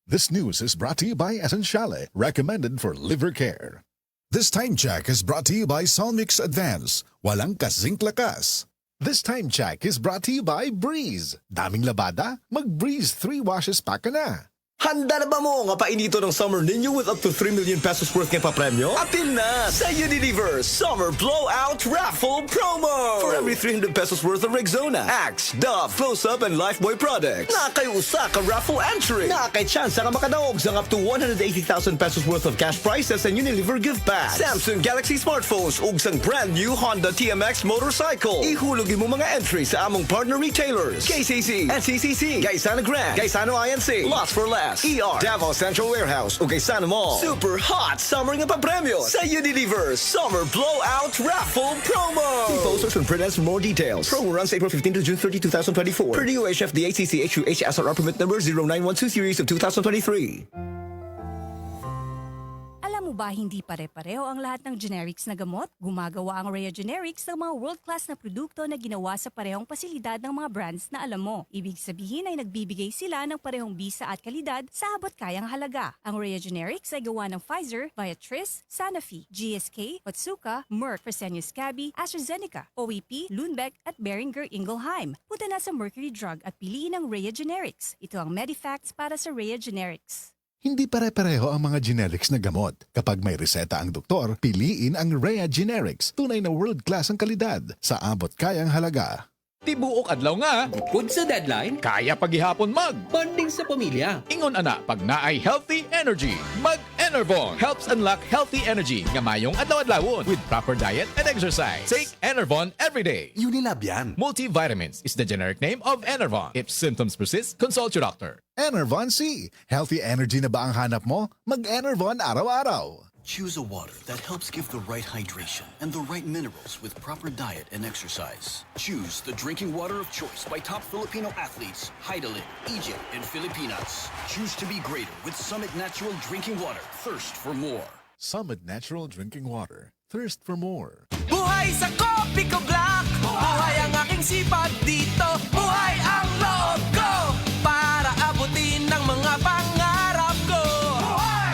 This news is brought to you by Essentiale, recommended for liver care. This time check is brought to you by Solmix Advance, walang kasing lakas. This time check is brought to you by Breeze. Daming labada? Mag-Breeze 3 washes pa ka na. Handa na ba mo nga painito ng summer ninyo with up to 3 million pesos worth ng papremyo? Atin na sa Unilever Summer Blowout Raffle Promo! For every 300 pesos worth of Rexona, Axe, Dove, Close-Up, and Lifebuoy products, na kay usa ka raffle entry, na kay chance ka makadaog sa up to 180,000 pesos worth of cash prizes and Unilever gift bags, Samsung Galaxy smartphones, ug sang brand new Honda TMX motorcycle. Ihulog mo mga entry sa among partner retailers, KCC, NCCC, Gaisano Grand, Gaisano INC, Lost for Less, ER, Davao Central Warehouse, ug Gaisano Mall. Super hot summer nga papremyo sa Unilever Summer Blowout Raffle Promo. See posters and print ads for more details. Promo runs April 15 to June 30, 2024. Per DOHF DHCC HUH SRR permit number 0912 series of 2023. Alam mo ba hindi pare-pareho ang lahat ng generics na gamot? Gumagawa ang Rhea Generics ng mga world-class na produkto na ginawa sa parehong pasilidad ng mga brands na alam mo. Ibig sabihin ay nagbibigay sila ng parehong bisa at kalidad sa abot kayang halaga. Ang Rhea Generics ay gawa ng Pfizer, Viatris, Sanofi, GSK, Otsuka, Merck, Fresenius Kabi, AstraZeneca, OEP, Lundbeck at Boehringer Ingelheim. Punta na sa Mercury Drug at piliin ang Rhea Generics. Ito ang Medifacts para sa Rhea Generics. Hindi pare-pareho ang mga generics na gamot. Kapag may reseta ang doktor, piliin ang Rhea Generics. Tunay na world-class ang kalidad sa abot kayang halaga. Tibuok adlaw nga, Bukod sa deadline, kaya paghihapon bonding sa pamilya. Ingon ana, pag naay healthy energy, mag-Enervon. Helps unlock healthy energy nga mayong adlaw-adlawon with proper diet and exercise. Take Enervon every day. Unilab yan. Multivitamins is the generic name of Enervon. If symptoms persist, consult your doctor. Enervon C. Healthy energy na ba ang hanap mo? Mag-Enervon araw-araw. Choose a water that helps give the right hydration and the right minerals with proper diet and exercise. Choose the drinking water of choice by top Filipino athletes, Heidelin, Egypt, and Filipinas. Choose to be greater with Summit Natural Drinking Water. Thirst for more. Summit Natural Drinking Water. Thirst for more. Buhay sa Kopi Ko Black! Buhay ang aking sipag dito! Buhay ang loob ko! Para abutin ang mga pangarap ko!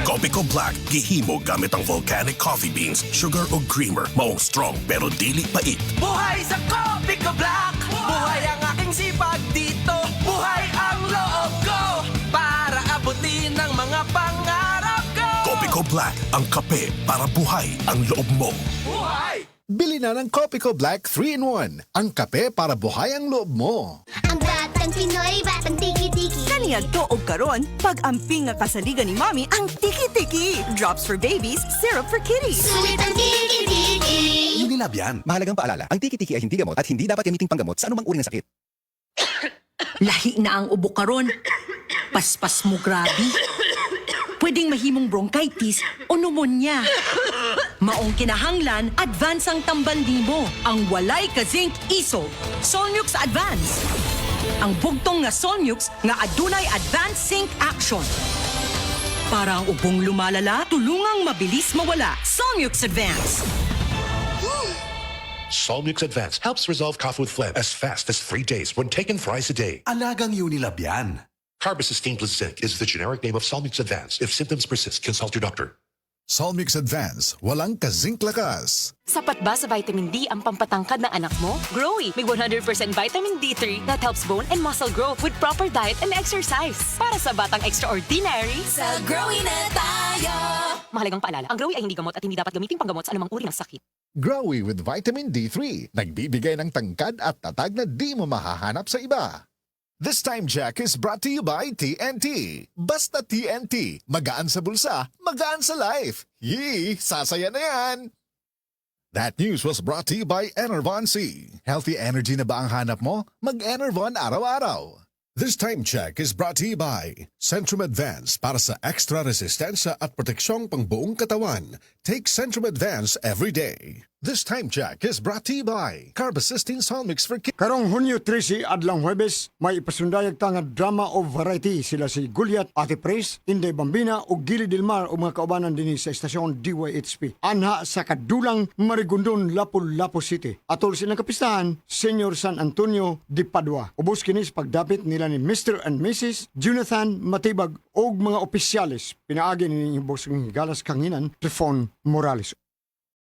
Copico Black, gihimo gamit ang volcanic coffee beans, sugar o creamer, maong strong pero dili pait. Buhay sa Kopi Ko Black! Buhay ang aking sipag dito! Buhay ang loob ko! Para abutin ang mga pangarap ko! Copico Black, ang kape para buhay ang loob mo. Buhay! Bili na ng Copico Black 3-in-1. Ang kape para buhay ang loob mo. Ang batang Pinoy, batang tiki-tiki. Kaniyag to og karon, pag-amping nga kasaligan ni Mami ang tiki-tiki. Drops for babies, syrup for kitties. Sulit ang tiki-tiki. Unilab yan. Mahalagang paalala, ang tiki-tiki ay hindi gamot at hindi dapat gamiting panggamot sa anumang uri ng sakit. Lahi na ang ubo karon. Paspas mo grabe. Pwedeng mahimong bronchitis o pneumonia. Maong kinahanglan, advance ang tambal nimo. Ang walay ka zinc isol. Solmux Advance. Ang bugtong nga Solmux nga adunay advanced zinc action. Para ang ubong lumalala, tulungang mabilis mawala. Solmux Advance. Solmux Advance helps resolve cough with phlegm as fast as 3 days when taken thrice a day. Alagang Unilab yan. Carbocisteine plus zinc is the generic name of Solmux Advance. If symptoms persist, consult your doctor. Solmix Advance, walang kasing lakas. Sapat ba sa vitamin D ang pampatangkad ng anak mo? Growy, may 100% vitamin D3 that helps bone and muscle growth with proper diet and exercise. Para sa batang extraordinary, Sa Growy na tayo. mahalagang paalala, ang Growy ay hindi gamot at hindi dapat gamitin panggamot sa anumang uri ng sakit. Growy with vitamin D3. Nagbibigay ng tangkad at tatag na di mo mahahanap sa iba. This time check is brought to you by TNT. Basta TNT, magaan sa bulsa, magaan sa life. Yee, sasaya na yan! That news was brought to you by Enervon C. Healthy energy na ba ang hanap mo? Mag-Enervon araw-araw. This time check is brought to you by Centrum Advance para sa extra resistensya at proteksyong pangbuong katawan. Take Centrum Advance every day. This Time Jack is brought to you by Carbacystine Salt Mix for Kids. Karong Hunyo 13 adlang Huwebes, may ipasundayag tanga drama of variety sila si Gulyat, Ate Pres, Inday Bambina ug Gili Dilmar o mga kaubanan dinhi sa estasyon DYHP. Anha sa kadulang Marigondon, Lapu-Lapu City. Atol silang kapistahan, Senior San Antonio de Padua. Ubos kinis pagdapit nila ni Mr. and Mrs. Jonathan Matibag og mga opisyales. Pinaagi ni Boss Galas Kanginan, Trifon Morales.